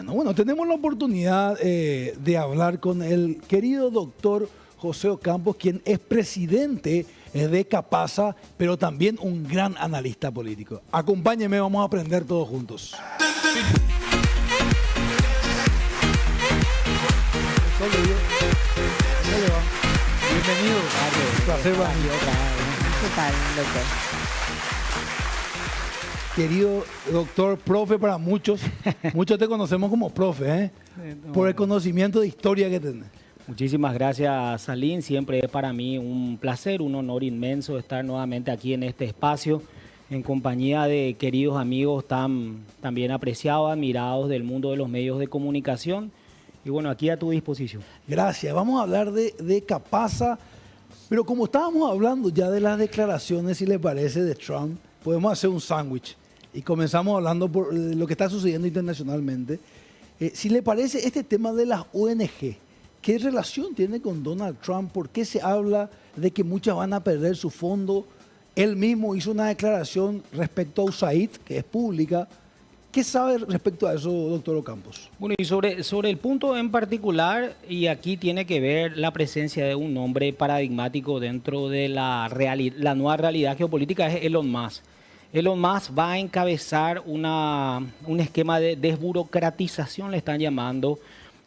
Bueno, tenemos la oportunidad de hablar con el querido doctor José Ocampos, quien es presidente de CAPASA, pero también un gran analista político. Acompáñeme, vamos a aprender todos juntos. Bienvenido. Un placer, ¿Qué tal, doctor? Querido doctor, profe para muchos. Muchos te conocemos como profe, ¿eh? Por el conocimiento de historia que tenés. Muchísimas gracias, Salim. Siempre es para mí un placer, un honor inmenso estar nuevamente aquí en este espacio en compañía de queridos amigos también apreciados, admirados del mundo de los medios de comunicación. Y bueno, aquí a tu disposición. Gracias. Vamos a hablar de CAPASA, pero como estábamos hablando ya de las declaraciones, si le parece, de Trump, podemos hacer un sándwich y comenzamos hablando por lo que está sucediendo internacionalmente. Si le parece, este tema de las ONG, ¿qué relación tiene con Donald Trump? ¿Por qué se habla de que muchas van a perder su fondo? Él mismo hizo una declaración respecto a USAID, que es pública. ¿Qué sabe respecto a eso, doctor Ocampos? Bueno, y sobre el punto en particular, y aquí tiene que ver la presencia de un nombre paradigmático dentro de la nueva realidad geopolítica, es Elon Musk. Elon Musk va a encabezar un esquema de desburocratización, le están llamando,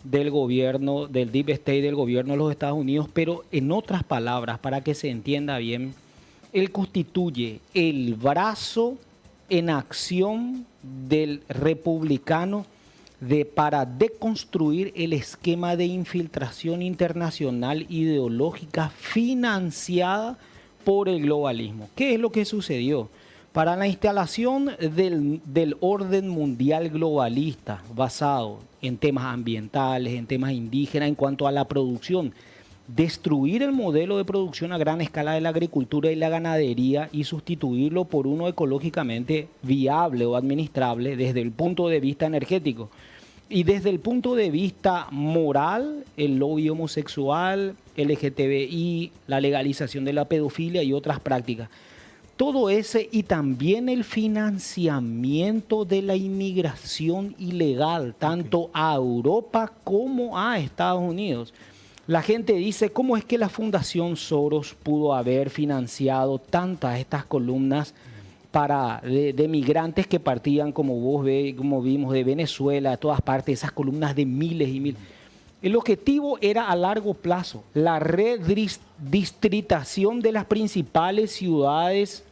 del gobierno, del Deep State, del gobierno de los Estados Unidos, pero en otras palabras, para que se entienda bien, él constituye el brazo en acción del republicano para deconstruir el esquema de infiltración internacional ideológica financiada por el globalismo. ¿Qué es lo que sucedió? Para la instalación del orden mundial globalista basado en temas ambientales, en temas indígenas, en cuanto a la producción, destruir el modelo de producción a gran escala de la agricultura y la ganadería y sustituirlo por uno ecológicamente viable o administrable desde el punto de vista energético. Y desde el punto de vista moral, el lobby homosexual, LGTBI, la legalización de la pedofilia y otras prácticas. Todo ese y también el financiamiento de la inmigración ilegal, tanto a Europa como a Estados Unidos. La gente dice, ¿cómo es que la Fundación Soros pudo haber financiado tantas estas columnas de migrantes que partían, como como vimos, de Venezuela, de todas partes, esas columnas de miles y miles? El objetivo era a largo plazo, la redistritación de las principales ciudades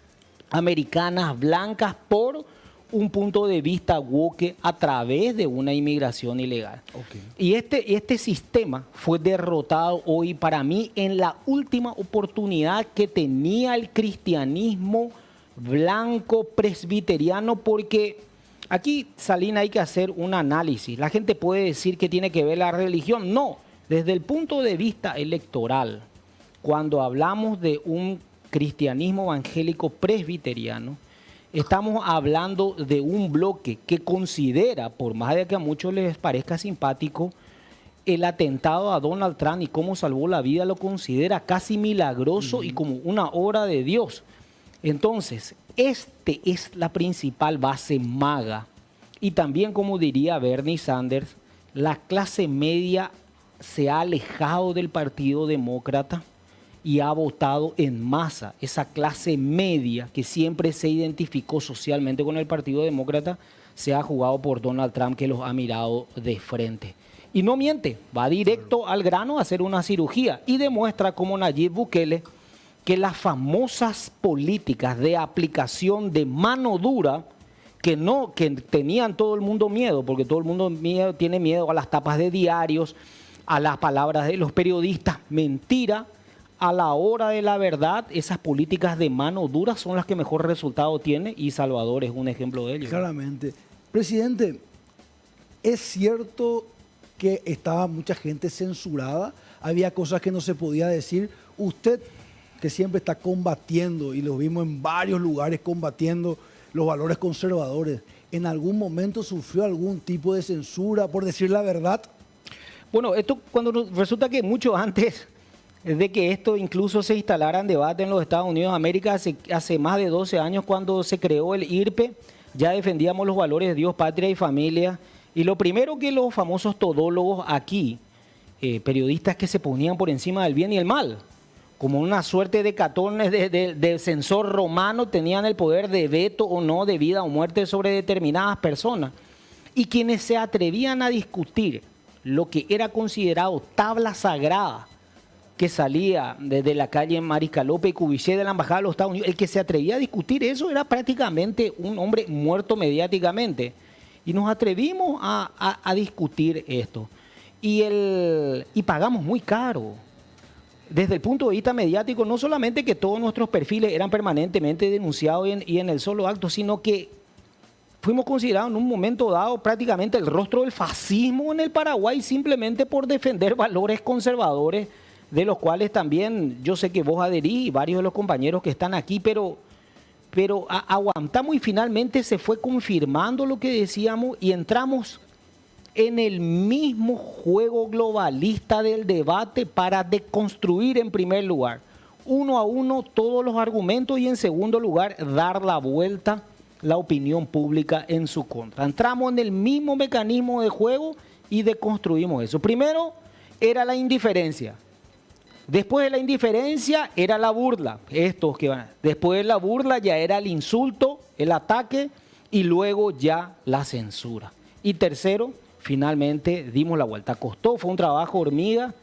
americanas blancas por un punto de vista woke a través de una inmigración ilegal. Okay. Y este sistema fue derrotado hoy para mí en la última oportunidad que tenía el cristianismo blanco presbiteriano, porque aquí, Salina, hay que hacer un análisis. La gente puede decir que tiene que ver la religión. No, desde el punto de vista electoral, cuando hablamos de un cristianismo evangélico presbiteriano, estamos hablando de un bloque que considera, por más de que a muchos les parezca simpático, el atentado a Donald Trump y cómo salvó la vida, lo considera casi milagroso y como una obra de Dios. Entonces, este es la principal base maga. Y también, como diría Bernie Sanders, la clase media se ha alejado del Partido Demócrata y ha votado en masa. Esa clase media que siempre se identificó socialmente con el Partido Demócrata se ha jugado por Donald Trump, que los ha mirado de frente. Y no miente, va directo al grano a hacer una cirugía y demuestra como Nayib Bukele que las famosas políticas de aplicación de mano dura que tenían todo el mundo miedo, porque todo el mundo tiene miedo a las tapas de diarios, a las palabras de los periodistas, mentira. A la hora de la verdad, esas políticas de mano dura son las que mejor resultado tienen y Salvador es un ejemplo de ello. Claramente. Presidente, ¿es cierto que estaba mucha gente censurada? Había cosas que no se podía decir. Usted, que siempre está combatiendo, y lo vimos en varios lugares combatiendo los valores conservadores, ¿en algún momento sufrió algún tipo de censura por decir la verdad? Bueno, esto cuando resulta que mucho antes de que esto incluso se instalara en debate en los Estados Unidos de América, hace más de 12 años, cuando se creó el IRPE, ya defendíamos los valores de Dios, patria y familia, Y lo primero que los famosos todólogos aquí, periodistas que se ponían por encima del bien y el mal, como una suerte de catones de censor romano, tenían el poder de veto o no de vida o muerte sobre determinadas personas. Y quienes se atrevían a discutir lo que era considerado tabla sagrada, que salía desde la calle Mariscal López y Cuviché de la Embajada de los Estados Unidos, el que se atrevía a discutir eso era prácticamente un hombre muerto mediáticamente. Y nos atrevimos a discutir esto. Y pagamos muy caro. Desde el punto de vista mediático, no solamente que todos nuestros perfiles eran permanentemente denunciados y en el solo acto, sino que fuimos considerados en un momento dado prácticamente el rostro del fascismo en el Paraguay, simplemente por defender valores conservadores, de los cuales también yo sé que vos adherís y varios de los compañeros que están aquí, pero aguantamos y finalmente se fue confirmando lo que decíamos y entramos en el mismo juego globalista del debate para deconstruir en primer lugar, uno a uno, todos los argumentos y en segundo lugar, dar la vuelta la opinión pública en su contra. Entramos en el mismo mecanismo de juego y deconstruimos eso. Primero era la indiferencia. Después de la indiferencia era la burla. Después de la burla ya era el insulto, el ataque y luego ya la censura. Y tercero, finalmente dimos la vuelta. Costó, fue un trabajo hormiga,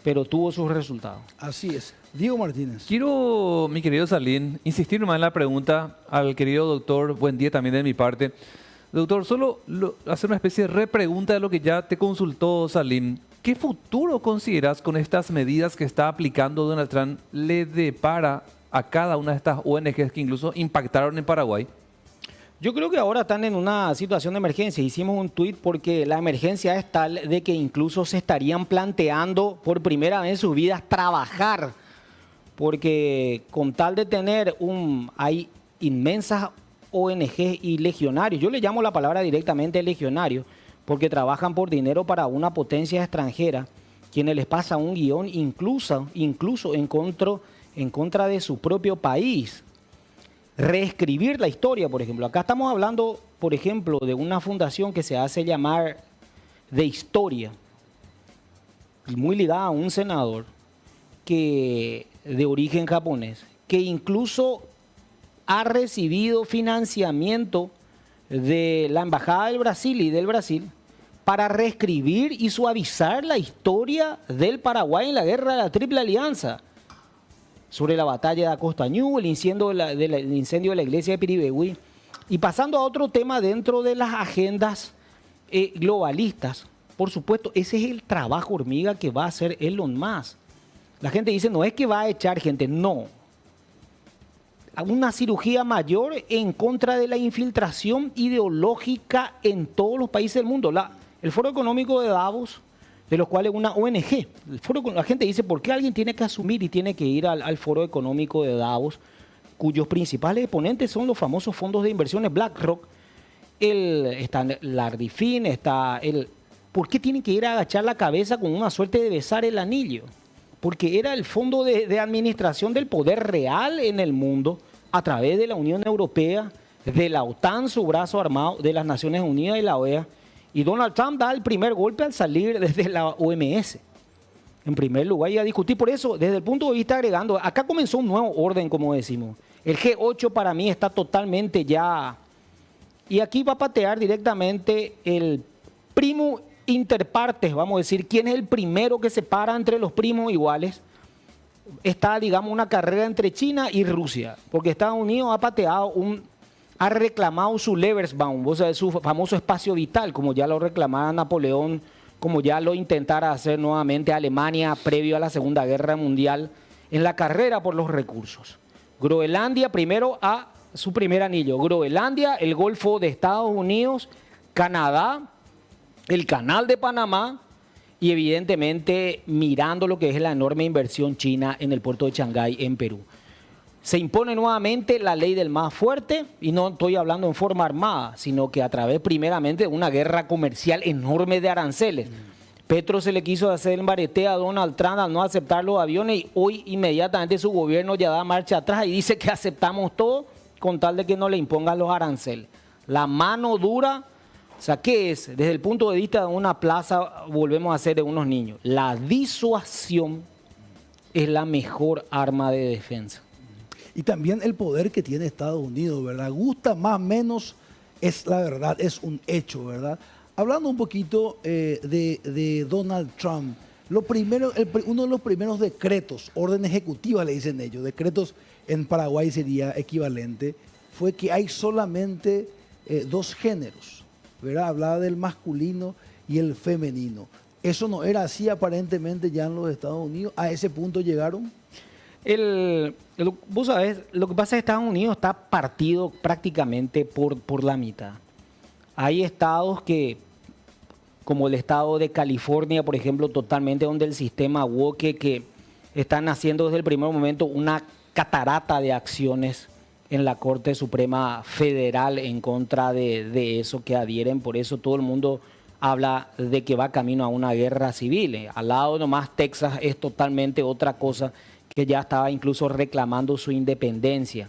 pero tuvo sus resultados. Así es. Diego Martínez. Quiero, mi querido Salim, insistir nomás en la pregunta al querido doctor. Buen día también de mi parte. Doctor, solo hacer una especie de repregunta de lo que ya te consultó Salim. ¿Qué futuro consideras con estas medidas que está aplicando Donald Trump le depara a cada una de estas ONGs que incluso impactaron en Paraguay? Yo creo que ahora están en una situación de emergencia. Hicimos un tuit porque la emergencia es tal de que incluso se estarían planteando por primera vez en sus vidas trabajar. Porque con tal de tener hay inmensas ONG y legionarios. Yo le llamo la palabra directamente legionarios porque trabajan por dinero para una potencia extranjera, quienes les pasa un guión incluso en contra de su propio país. Reescribir la historia, por ejemplo. Acá estamos hablando, por ejemplo, de una fundación que se hace llamar de historia, y muy ligada a un senador de origen japonés, que incluso ha recibido financiamiento de la Embajada del Brasil y del Brasil para reescribir y suavizar la historia del Paraguay en la guerra de la Triple Alianza, sobre la batalla de Acostañú, el incendio de la iglesia de Piribegüí. Y pasando a otro tema dentro de las agendas globalistas, por supuesto, ese es el trabajo hormiga que va a hacer Elon Musk. La gente dice, no es que va a echar gente, no. Una cirugía mayor en contra de la infiltración ideológica en todos los países del mundo. El Foro Económico de Davos, de los cuales una ONG, la gente dice, ¿por qué alguien tiene que asumir y tiene que ir al Foro Económico de Davos, cuyos principales exponentes son los famosos fondos de inversiones BlackRock? Está Lardifin, ¿por qué tienen que ir a agachar la cabeza con una suerte de besar el anillo? Porque era el fondo de administración del poder real en el mundo a través de la Unión Europea, de la OTAN, su brazo armado, de las Naciones Unidas y la OEA. Y Donald Trump da el primer golpe al salir desde la OMS. En primer lugar, y a discutir por eso, desde el punto de vista agregando, acá comenzó un nuevo orden, como decimos. El G8 para mí está totalmente ya... Y aquí va a patear directamente el primo interpartes, vamos a decir, quién es el primero que se para entre los primos iguales. Está, digamos, una carrera entre China y Rusia, porque Estados Unidos ha reclamado su Lebensraum, o sea, su famoso espacio vital, como ya lo reclamara Napoleón, como ya lo intentara hacer nuevamente Alemania previo a la Segunda Guerra Mundial, en la carrera por los recursos. Groenlandia primero a su primer anillo. Groenlandia, el Golfo de Estados Unidos, Canadá, el Canal de Panamá y evidentemente mirando lo que es la enorme inversión china en el puerto de Shanghái en Perú. Se impone nuevamente la ley del más fuerte, y no estoy hablando en forma armada, sino que a través primeramente de una guerra comercial enorme de aranceles. Petro se le quiso hacer el barete a Donald Trump al no aceptar los aviones y hoy inmediatamente su gobierno ya da marcha atrás y dice que aceptamos todo con tal de que no le impongan los aranceles. La mano dura O sea, ¿qué es? Desde el punto de vista de una plaza, volvemos a ser de unos niños. La disuasión es la mejor arma de defensa. Y también el poder que tiene Estados Unidos, ¿verdad? Gusta más o menos, es la verdad, es un hecho, ¿verdad? Hablando un poquito de Donald Trump, uno de los primeros decretos, orden ejecutiva le dicen ellos, decretos en Paraguay sería equivalente, fue que hay solamente dos géneros, ¿verdad? Hablaba del masculino y el femenino. Eso no era así aparentemente ya en los Estados Unidos. ¿A ese punto llegaron? Vos sabés, lo que pasa es que Estados Unidos está partido prácticamente por la mitad. Hay estados que, como el estado de California, por ejemplo, totalmente donde el sistema woke, que están haciendo desde el primer momento una catarata de acciones en la Corte Suprema Federal en contra de eso que adhieren. Por eso todo el mundo habla de que va camino a una guerra civil. Al lado nomás Texas es totalmente otra cosa, que ya estaba incluso reclamando su independencia.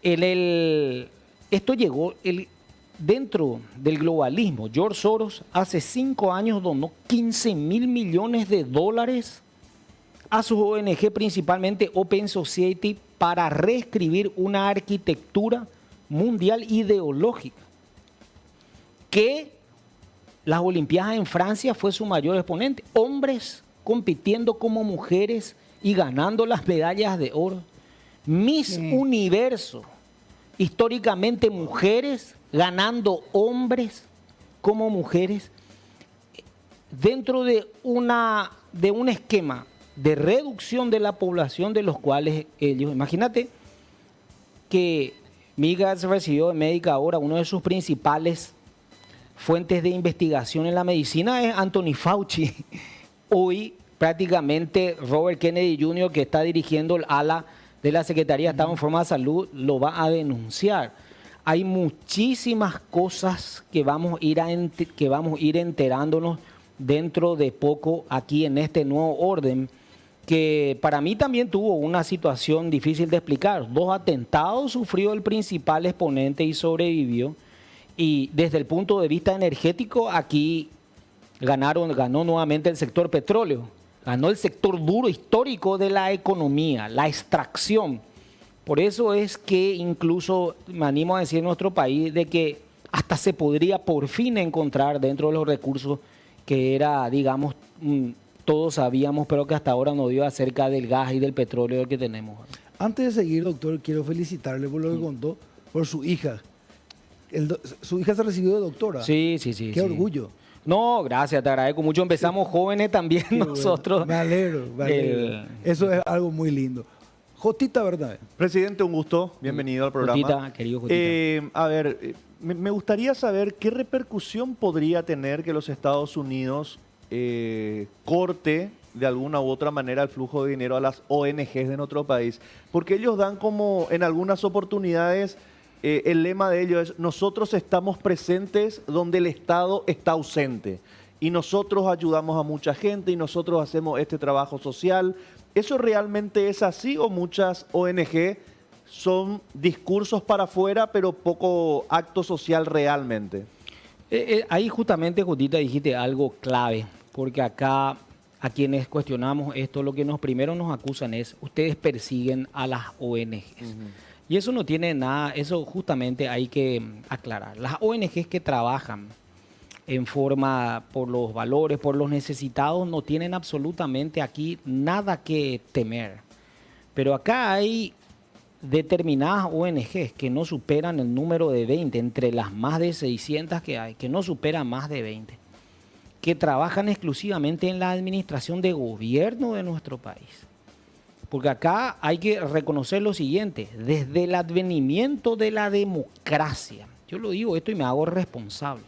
Esto llegó dentro del globalismo. George Soros hace 5 años donó 15.000 millones de dólares a sus ONG, principalmente Open Society, para reescribir una arquitectura mundial ideológica, que las Olimpiadas en Francia fue su mayor exponente. Hombres compitiendo como mujeres y ganando las medallas de oro. Miss Universo, históricamente mujeres ganando hombres como mujeres, dentro de un esquema de reducción de la población, de los cuales ellos, imagínate que Migas recibió de médica ahora, uno de sus principales fuentes de investigación en la medicina es Anthony Fauci. Hoy prácticamente Robert Kennedy Jr., que está dirigiendo el ala de la Secretaría de Estado en forma de salud, lo va a denunciar. Hay muchísimas cosas que vamos a ir enterándonos dentro de poco aquí en este nuevo orden, que para mí también tuvo una situación difícil de explicar. 2 atentados sufrió el principal exponente y sobrevivió. Y desde el punto de vista energético, aquí ganó nuevamente el sector petróleo. Ganó el sector duro histórico de la economía, la extracción. Por eso es que incluso me animo a decir en nuestro país de que hasta se podría por fin encontrar dentro de los recursos que era, digamos, todos sabíamos, pero que hasta ahora no dio acerca del gas y del petróleo que tenemos. Antes de seguir, doctor, quiero felicitarle por lo que contó, por su hija. Su hija se recibió de doctora. Sí. Qué orgullo. No, gracias, te agradezco mucho. Empezamos jóvenes también nosotros. Bueno. Me alegro. Eso es algo muy lindo. Jotita, ¿verdad? Presidente, un gusto. Bienvenido al programa. Jotita, querido Jotita. A ver, me gustaría saber qué repercusión podría tener que los Estados Unidos corte de alguna u otra manera el flujo de dinero a las ONGs de nuestro país. Porque ellos dan como en algunas oportunidades... el lema de ellos es: nosotros estamos presentes donde el Estado está ausente y nosotros ayudamos a mucha gente y nosotros hacemos este trabajo social. ¿Eso realmente es así o muchas ONG son discursos para afuera pero poco acto social realmente? Ahí justamente, Jotita, dijiste algo clave, porque acá a quienes cuestionamos esto, lo que primero nos acusan es: ustedes persiguen a las ONGs. Y eso no tiene nada, eso justamente hay que aclarar. Las ONGs que trabajan en forma por los valores, por los necesitados, no tienen absolutamente aquí nada que temer. Pero acá hay determinadas ONGs que no superan el número de 20, entre las más de 600 que hay, que no superan más de 20, que trabajan exclusivamente en la administración de gobierno de nuestro país. Porque acá hay que reconocer lo siguiente: desde el advenimiento de la democracia, yo lo digo esto y me hago responsable,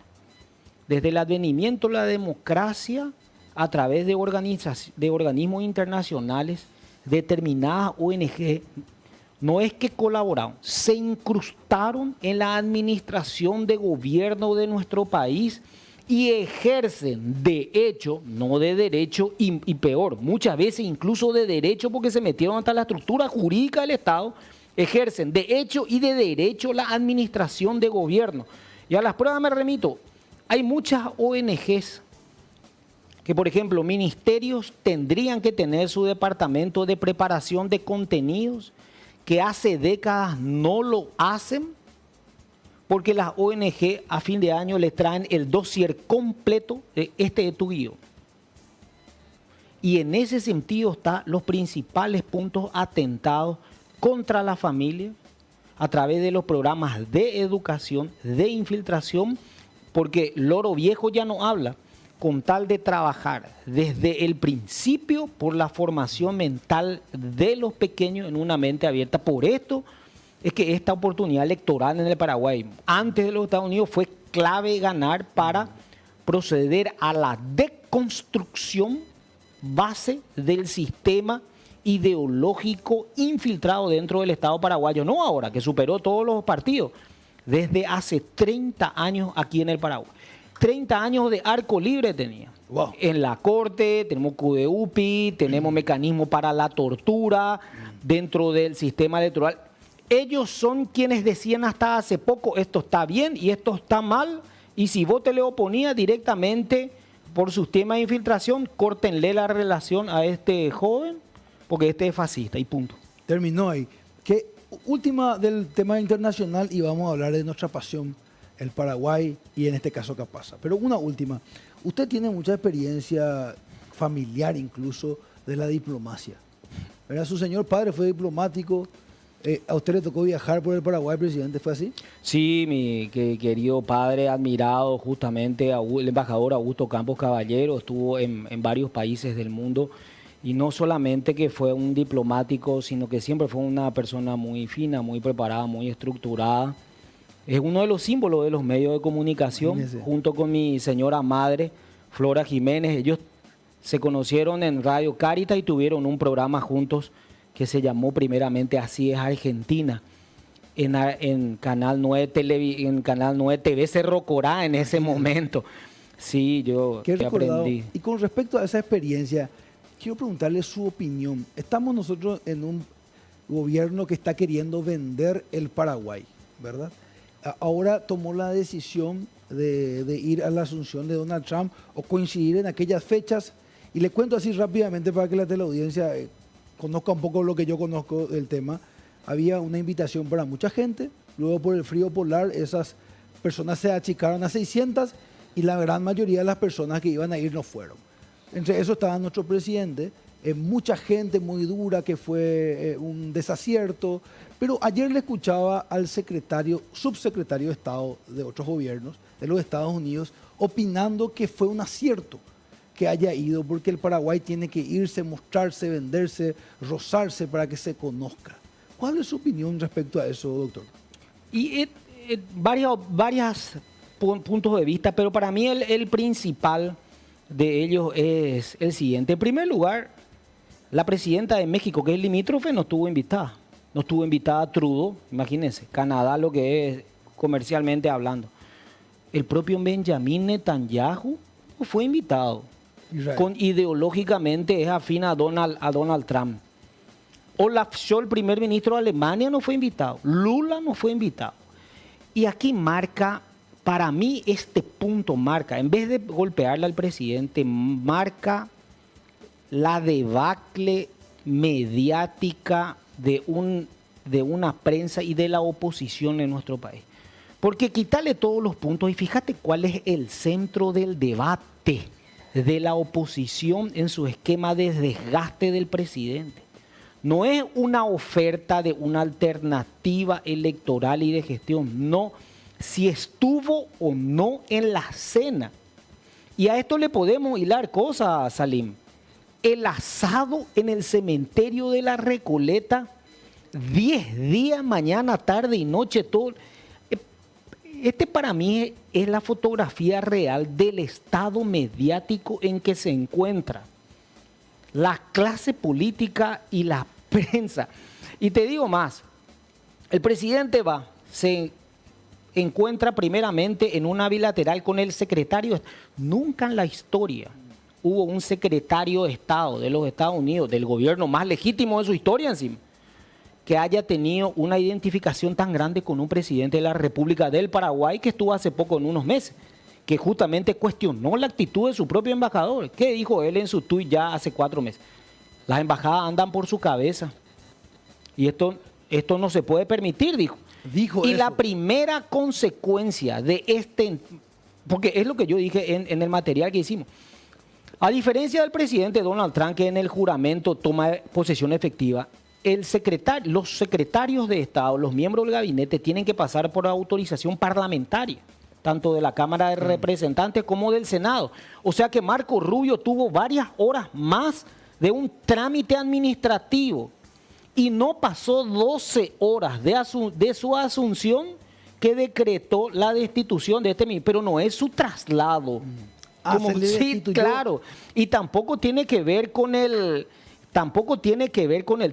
desde el advenimiento de la democracia a través de organismos internacionales, determinadas ONG no es que colaboraron, se incrustaron en la administración de gobierno de nuestro país y ejercen de hecho, no de derecho, y peor, muchas veces incluso de derecho, porque se metieron hasta la estructura jurídica del Estado, ejercen de hecho y de derecho la administración de gobierno. Y a las pruebas me remito: hay muchas ONGs que, por ejemplo, ministerios tendrían que tener su departamento de preparación de contenidos, que hace décadas no lo hacen, porque las ONG a fin de año les traen el dossier completo de tu guión. Y en ese sentido están los principales puntos atentados contra la familia a través de los programas de educación, de infiltración, porque Loro Viejo ya no habla, con tal de trabajar desde el principio por la formación mental de los pequeños en una mente abierta. Por esto es que esta oportunidad electoral en el Paraguay, antes de los Estados Unidos, fue clave ganar para proceder a la deconstrucción base del sistema ideológico infiltrado dentro del Estado paraguayo. No ahora, que superó todos los partidos, desde hace 30 años aquí en el Paraguay. 30 años de arco libre tenía. Wow. En la Corte, tenemos CUDEUPI, tenemos mecanismos para la tortura dentro del sistema electoral. Ellos son quienes decían hasta hace poco, esto está bien y esto está mal, y si vos te le oponías directamente por sus temas de infiltración, córtenle la relación a este joven, porque este es fascista, y punto. Terminó ahí. ¿Qué última del tema internacional? Y vamos a hablar de nuestra pasión, el Paraguay, y en este caso Capasa. Pero una última. Usted tiene mucha experiencia familiar incluso de la diplomacia. ¿Verdad? Su señor padre fue diplomático. ¿A usted le tocó viajar por el Paraguay, presidente? ¿Fue así? Sí, mi querido padre, admirado justamente, el embajador Augusto Campos Caballero, estuvo en varios países del mundo, y no solamente que fue un diplomático, sino que siempre fue una persona muy fina, muy preparada, muy estructurada. Es uno de los símbolos de los medios de comunicación. Imagínese. Junto con mi señora madre, Flora Jiménez. Ellos se conocieron en Radio Caritas y tuvieron un programa juntos que se llamó primeramente Así es Argentina, en Canal 9 en Canal 9 TV Cerro Corá en ese momento. Sí, yo ¿Qué aprendí. Y con respecto a esa experiencia, quiero preguntarle su opinión. Estamos nosotros en un gobierno que está queriendo vender el Paraguay, ¿verdad? Ahora tomó la decisión de ir a la asunción de Donald Trump o coincidir en aquellas fechas. Y le cuento así rápidamente para que la teleaudiencia conozca un poco lo que yo conozco del tema. Había una invitación para mucha gente, luego por el frío polar esas personas se achicaron a 600 y la gran mayoría de las personas que iban a ir no fueron. Entre eso estaba nuestro presidente, mucha gente muy dura que fue un desacierto, pero ayer le escuchaba al subsecretario de Estado de otros gobiernos de los Estados Unidos opinando que fue un acierto que haya ido, porque el Paraguay tiene que irse, mostrarse, venderse, rozarse para que se conozca. ¿Cuál es su opinión respecto a eso, doctor? Y varios puntos de vista, pero para mí el principal de ellos es el siguiente. En primer lugar, la presidenta de México, que es limítrofe, no estuvo invitada. No estuvo invitada Trudeau, imagínense, Canadá, lo que es comercialmente hablando. El propio Benjamin Netanyahu no fue invitado. Ideológicamente es afín a Donald Trump. Olaf Scholz, primer ministro de Alemania, no fue invitado. Lula no fue invitado. Y aquí marca, para mí este punto marca, en vez de golpearle al presidente, marca la debacle mediática de una prensa y de la oposición en nuestro país. Porque quitarle todos los puntos y fíjate cuál es el centro del debate de la oposición en su esquema de desgaste del presidente. No es una oferta de una alternativa electoral y de gestión, no, si estuvo o no en la cena. Y a esto le podemos hilar cosas, Salim. El asado en el cementerio de la Recoleta, 10 días, mañana, tarde y noche, todo. Este para mí es la fotografía real del estado mediático en que se encuentra la clase política y la prensa. Y te digo más, el presidente se encuentra primeramente en una bilateral con el secretario. Nunca en la historia hubo un secretario de Estado de los Estados Unidos, del gobierno más legítimo de su historia encima, que haya tenido una identificación tan grande con un presidente de la República del Paraguay que estuvo hace poco en unos meses. que justamente cuestionó la actitud de su propio embajador. ¿Qué dijo él en su tuit ya hace 4 meses? Las embajadas andan por su cabeza y esto no se puede permitir, dijo. Dijo Y eso. la primera consecuencia de porque es lo que yo dije en el material que hicimos. A diferencia del presidente Donald Trump, que en el juramento toma posesión efectiva, los secretarios de Estado, los miembros del gabinete, tienen que pasar por autorización parlamentaria, tanto de la Cámara de Representantes como del Senado. O sea que Marco Rubio tuvo varias horas más de un trámite administrativo y no pasó 12 horas de su asunción que decretó la destitución de este ministro, pero no es su traslado. Se le Sí, destituyó. claro. Y tampoco tiene que ver con el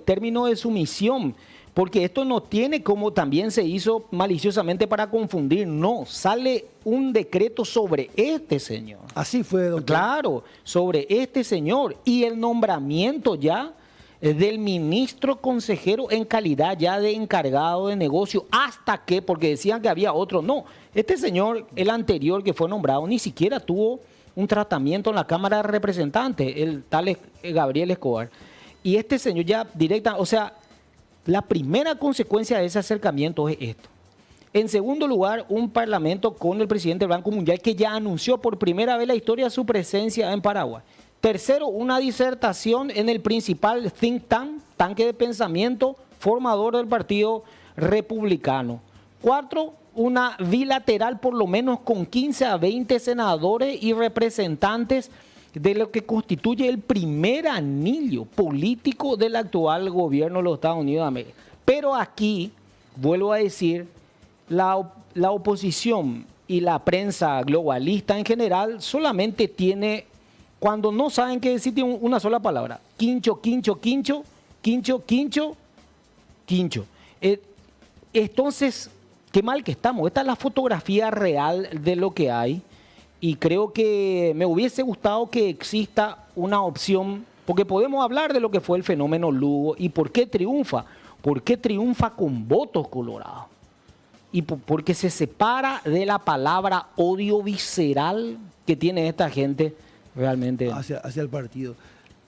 término de sumisión, porque esto no tiene como también se hizo maliciosamente para confundir. No, sale un decreto sobre este señor. Así fue, doctor. Claro, sobre este señor y el nombramiento ya del ministro consejero en calidad ya de encargado de negocio, hasta que, porque decían que había otro, no, este señor, el anterior que fue nombrado, ni siquiera tuvo un tratamiento en la Cámara de Representantes, el tal Gabriel Escobar. Y este señor ya directa, o sea, la primera consecuencia de ese acercamiento es esto. En segundo lugar, un parlamento con el presidente del Banco Mundial que ya anunció por primera vez la historia de su presencia en Paraguay. Tercero, una disertación en el principal think tank, tanque de pensamiento formador del Partido Republicano. 4, una bilateral por lo menos con 15 a 20 senadores y representantes de lo que constituye el primer anillo político del actual gobierno de los Estados Unidos de América. Pero aquí, vuelvo a decir, la oposición y la prensa globalista en general solamente tiene, cuando no saben qué decir, tiene una sola palabra: quincho, quincho, quincho, quincho, quincho, quincho. Entonces, qué mal que estamos. Esta es la fotografía real de lo que hay. Y creo que me hubiese gustado que exista una opción, porque podemos hablar de lo que fue el fenómeno Lugo y por qué triunfa. ¿Por qué triunfa con votos colorados? Y porque se separa de la palabra odio visceral que tiene esta gente realmente. Hacia el partido.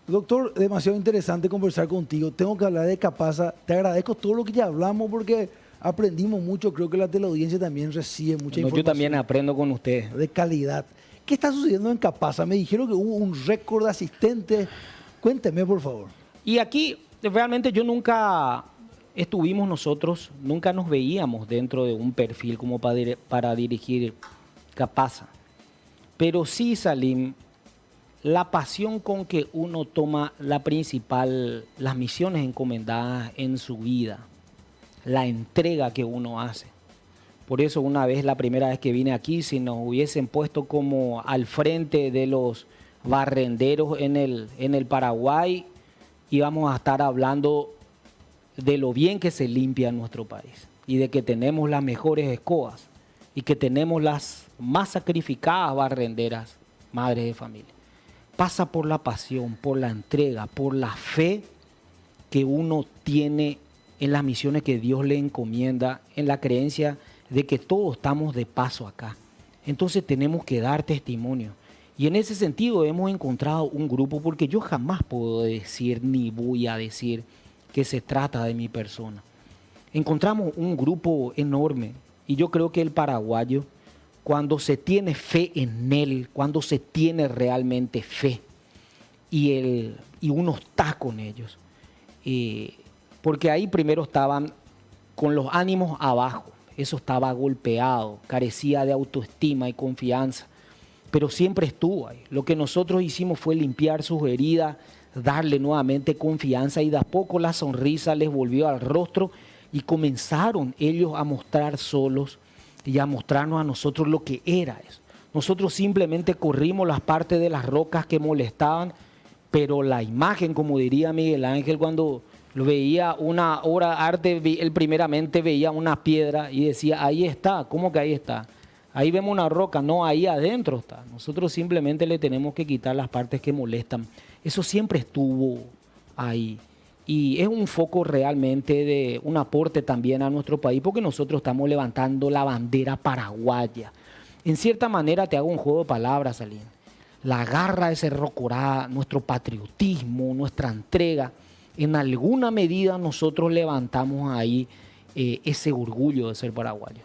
Doctor, demasiado interesante conversar contigo. Tengo que hablar de Capasa. Te agradezco todo lo que ya hablamos porque aprendimos mucho. Creo que la teleaudiencia también recibe mucha información. Yo también aprendo con ustedes. De calidad. ¿Qué está sucediendo en Capasa? Me dijeron que hubo un récord de asistentes. Cuénteme, por favor. Y aquí realmente nunca nos veíamos dentro de un perfil como para dirigir Capasa. Pero sí, Salim, la pasión con que uno toma las misiones encomendadas en su vida, la entrega que uno hace. Por eso la primera vez que vine aquí, si nos hubiesen puesto como al frente de los barrenderos en el Paraguay, íbamos a estar hablando de lo bien que se limpia nuestro país y de que tenemos las mejores escobas y que tenemos las más sacrificadas barrenderas, madres de familia. Pasa por la pasión, por la entrega, por la fe que uno tiene en las misiones que Dios le encomienda, en la creencia de que todos estamos de paso acá. Entonces tenemos que dar testimonio. Y en ese sentido hemos encontrado un grupo, porque yo jamás puedo decir ni voy a decir que se trata de mi persona. Encontramos un grupo enorme y yo creo que el paraguayo, cuando se tiene fe en él, cuando se tiene realmente fe y uno está con ellos, porque ahí primero estaban con los ánimos abajo, eso estaba golpeado, carecía de autoestima y confianza, pero siempre estuvo ahí. Lo que nosotros hicimos fue limpiar sus heridas, darle nuevamente confianza y de a poco la sonrisa les volvió al rostro y comenzaron ellos a mostrar solos y a mostrarnos a nosotros lo que era eso. Nosotros simplemente corrimos las partes de las rocas que molestaban, pero la imagen, como diría Miguel Ángel, cuando lo veía una obra de arte, él primeramente veía una piedra y decía, ahí está. ¿Cómo que ahí está? Ahí vemos una roca, no, ahí adentro está. Nosotros simplemente le tenemos que quitar las partes que molestan. Eso siempre estuvo ahí. Y es un foco realmente de un aporte también a nuestro país, porque nosotros estamos levantando la bandera paraguaya. En cierta manera te hago un juego de palabras, Salim. La garra de Cerro Corá, nuestro patriotismo, nuestra entrega, en alguna medida nosotros levantamos ahí ese orgullo de ser paraguayo.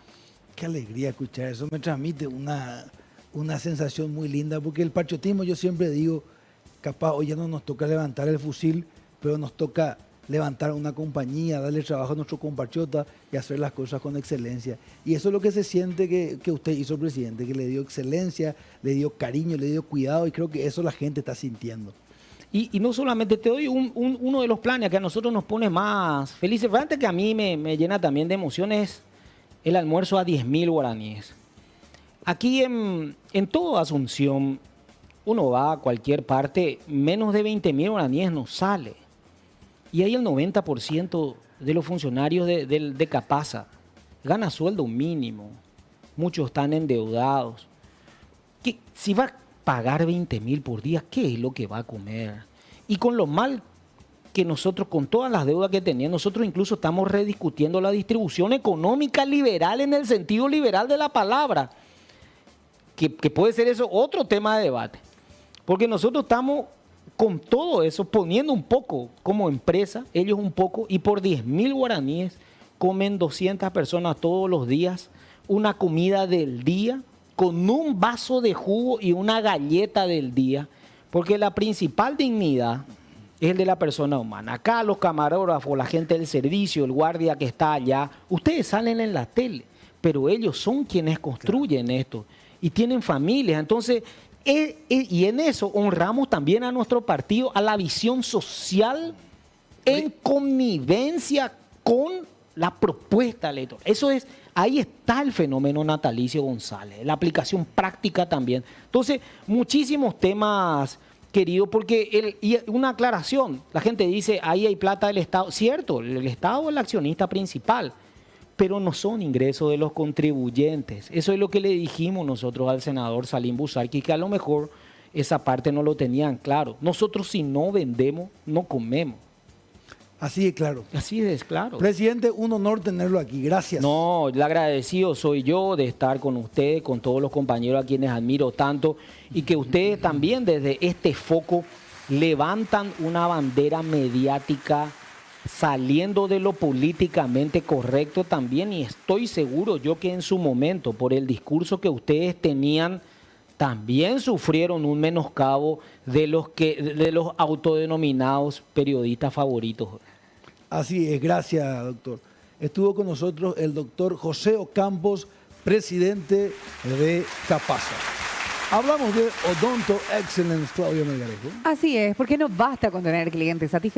Qué alegría escuchar eso, me transmite una sensación muy linda, porque el patriotismo, yo siempre digo, capaz hoy ya no nos toca levantar el fusil, pero nos toca levantar una compañía, darle trabajo a nuestro compatriota y hacer las cosas con excelencia. Y eso es lo que se siente que usted hizo, presidente, que le dio excelencia, le dio cariño, le dio cuidado, y creo que eso la gente está sintiendo. Y no solamente te doy uno de los planes que a nosotros nos pone más felices, realmente que a mí me llena también de emociones, el almuerzo a 10.000 guaraníes. Aquí en toda Asunción, uno va a cualquier parte, menos de 20.000 guaraníes no sale. Y ahí el 90% de los funcionarios de Capasa gana sueldo mínimo. Muchos están endeudados. Si va a pagar 20.000 por día, ¿qué es lo que va a comer? Y con lo mal que nosotros, con todas las deudas que teníamos, nosotros incluso estamos rediscutiendo la distribución económica liberal en el sentido liberal de la palabra. Que puede ser eso otro tema de debate. Porque nosotros estamos con todo eso poniendo un poco como empresa, ellos un poco, y por 10.000 guaraníes comen 200 personas todos los días, una comida del día, con un vaso de jugo y una galleta del día, porque la principal dignidad es el de la persona humana. Acá los camarógrafos, la gente del servicio, el guardia que está allá, ustedes salen en la tele, pero ellos son quienes construyen esto y tienen familias. Entonces, y en eso honramos también a nuestro partido, a la visión social en connivencia con la propuesta electoral. Eso es, ahí está el fenómeno natalicio González, la aplicación práctica también. Entonces, muchísimos temas, querido, porque y una aclaración, la gente dice, ahí hay plata del Estado. Cierto, el Estado es el accionista principal, pero no son ingresos de los contribuyentes. Eso es lo que le dijimos nosotros al senador Salim Busarqui, que a lo mejor esa parte no lo tenían claro. Nosotros si no vendemos, no comemos. Así es claro. Así es claro. Presidente, un honor tenerlo aquí. Gracias. No, el agradecido soy yo de estar con usted, con todos los compañeros a quienes admiro tanto, y que ustedes también desde este foco levantan una bandera mediática saliendo de lo políticamente correcto también, y estoy seguro yo que en su momento, por el discurso que ustedes tenían, también sufrieron un menoscabo de los autodenominados periodistas favoritos. Así es, gracias, doctor. Estuvo con nosotros el doctor José Ocampos, presidente de Capasa. Hablamos de Odonto Excellence, Claudia Melgarejo. Así es, porque no basta con tener clientes satisfechos.